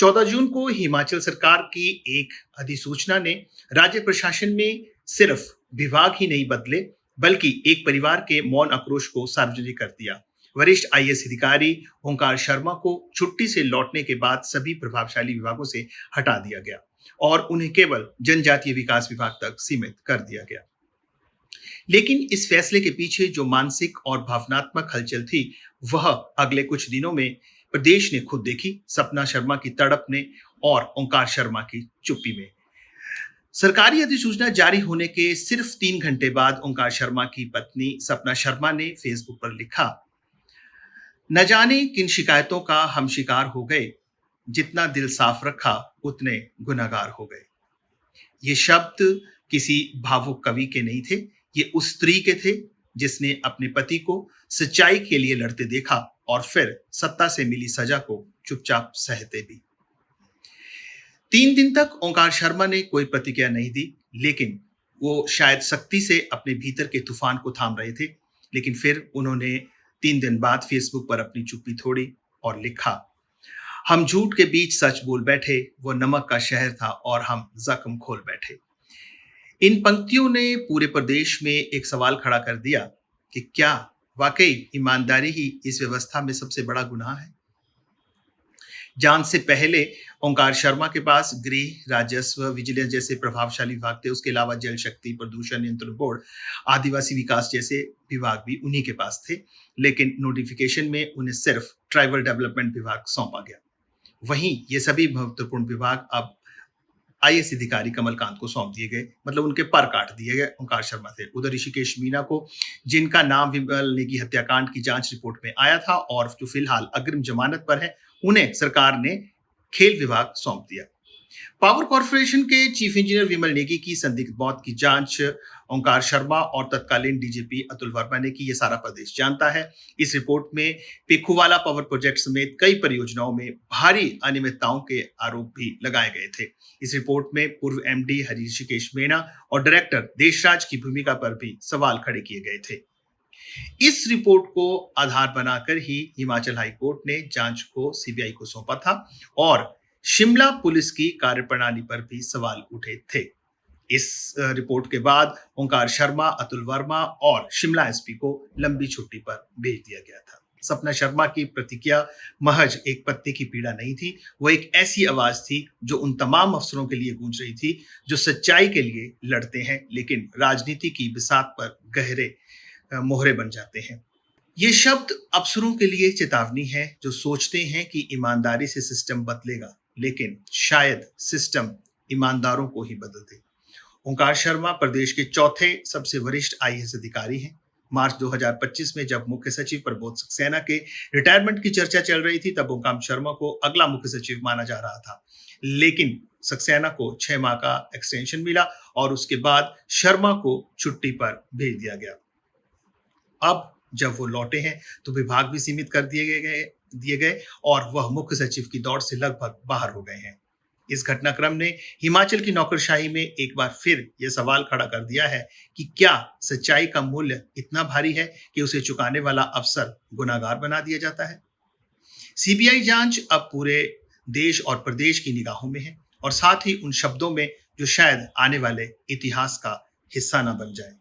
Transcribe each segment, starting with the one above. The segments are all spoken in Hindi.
14 जून को हिमाचल सरकार की एक अधिसूचना ने राज्य प्रशासन में सिर्फ विभाग ही नहीं बदले, बल्कि एक परिवार के मौन आक्रोश को सार्वजनिक कर दिया। वरिष्ठ आईएएस अधिकारी ओंकार शर्मा को छुट्टी से लौटने के बाद सभी प्रभावशाली विभागों से हटा दिया गया और उन्हें केवल जनजातीय विकास विभाग तक सीमित कर दिया गया। लेकिन इस फैसले के पीछे जो मानसिक और भावनात्मक हलचल थी, वह अगले कुछ दिनों में प्रदेश ने खुद देखी। सपना शर्मा की तड़प ने और ओंकार शर्मा की चुप्पी में। सरकारी अधिसूचना जारी होने के सिर्फ 3 घंटे बाद ओंकार शर्मा की पत्नी सपना शर्मा ने फेसबुक पर लिखा, न जाने किन शिकायतों का हम शिकार हो गए, जितना दिल साफ रखा उतने गुनाहगार हो गए। ये शब्द किसी भावुक कवि के नहीं थे, ये उस स्त्री के थे जिसने अपने पति को सच्चाई के लिए लड़ते देखा और फिर सत्ता से मिली सजा को चुपचाप सहते भी। 3 दिन तक ओंकार शर्मा ने कोई प्रतिक्रिया नहीं दी, लेकिन वो शायद सख्ती से अपने भीतर के तूफान को थाम रहे थे। लेकिन फिर उन्होंने 3 दिन बाद फेसबुक पर अपनी चुप्पी तोड़ी और लिखा, हम झूठ के बीच सच बोल बैठे, वो नमक का शहर था और हम जख्म खोल बैठे। इन पंक्तियों ने पूरे प्रदेश में एक सवाल खड़ा कर दिया कि क्या वाकई ईमानदारी ही इस व्यवस्था में सबसे बड़ा गुनाह है। जांच से पहले ओंकार शर्मा के पास गृह, राजस्व, विजिलेंस जैसे प्रभावशाली विभाग थे। उसके अलावा जल शक्ति, प्रदूषण नियंत्रण बोर्ड, आदिवासी विकास जैसे विभाग भी उन्हीं के पास थे। लेकिन नोटिफिकेशन में उन्हें सिर्फ ट्राइबल डेवलपमेंट विभाग सौंपा गया। वहीं ये सभी महत्वपूर्ण विभाग अब आईएएस अधिकारी कमलकांत को सौंप दिए गए, मतलब उनके पर काट दिए गए। ओंकार शर्मा थे। उधर ऋषिकेश मीना को, जिनका नाम विमल नेगी हत्याकांड की जांच रिपोर्ट में आया था और जो फिलहाल अग्रिम जमानत पर है, उन्हें सरकार ने खेल विभाग सौंप दिया। पावर कॉर्पोरेशन के चीफ इंजीनियर विमल नेगी की संदिग्ध मौत की जांच ओंकार शर्मा और तत्कालीन डीजीपी अतुल वर्मा ने की। ये सारा प्रदेश जानता है। इस रिपोर्ट में पेखूवाला पावर प्रोजेक्ट समेत कई परियोजनाओं में भारी अनियमितताओं के आरोप भी लगाए गए थे। इस रिपोर्ट में पूर्व एमडी ऋषिकेश मीना और डायरेक्टर देशराज की भूमिका पर भी सवाल खड़े किए गए थे। इस रिपोर्ट को आधार बनाकर ही हिमाचल हाई कोर्ट ने जांच को सीबीआई को सौंपा था और शिमला पुलिस की कार्यप्रणाली पर भी सवाल उठे थे। इस रिपोर्ट के बाद ओंकार शर्मा, अतुल वर्मा और शिमला एसपी को लंबी छुट्टी पर भेज दिया गया था। सपना शर्मा की प्रतिक्रिया महज एक पत्नी की पीड़ा नहीं थी, वो एक ऐसी आवाज थी जो उन तमाम अफसरों के लिए गूंज रही थी जो सच्चाई के लिए लड़ते हैं, लेकिन राजनीति की बिसात पर गहरे मोहरे बन जाते हैं। ये शब्द अफसरों के लिए चेतावनी है जो सोचते हैं कि ईमानदारी से सिस्टम बदलेगा, लेकिन शायद सिस्टम ईमानदारों को ही बदल दे। ओंकार शर्मा प्रदेश के चौथे सबसे वरिष्ठ आईएएस अधिकारी हैं। मार्च 2025 में जब मुख्य सचिव प्रबोध सक्सेना के रिटायरमेंट की चर्चा चल रही थी, तब ओंकार शर्मा को अगला मुख्य सचिव माना जा रहा था। लेकिन सक्सेना को 6 माह का एक्सटेंशन मिला और उसके बाद शर्मा को छुट्टी पर भेज दिया गया। अब जब वो लौटे हैं तो विभाग भी सीमित कर दिए गए और वह मुख्य सचिव की दौड़ से लगभग बाहर हो गए हैं। इस घटनाक्रम ने हिमाचल की नौकरशाही में एक बार फिर यह सवाल खड़ा कर दिया है कि क्या सच्चाई का मूल्य इतना भारी है कि उसे चुकाने वाला अफसर गुनाहगार बना दिया जाता है। सीबीआई जांच अब पूरे देश और प्रदेश की निगाहों में है और साथ ही उन शब्दों में जो शायद आने वाले इतिहास का हिस्सा न बन जाए।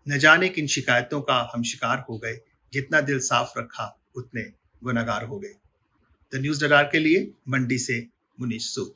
न जाने किन शिकायतों का हम शिकार हो गए, जितना दिल साफ रखा उतने गुनाहगार हो गए। द न्यूज़ डगार के लिए मंडी से मुनीश सूद।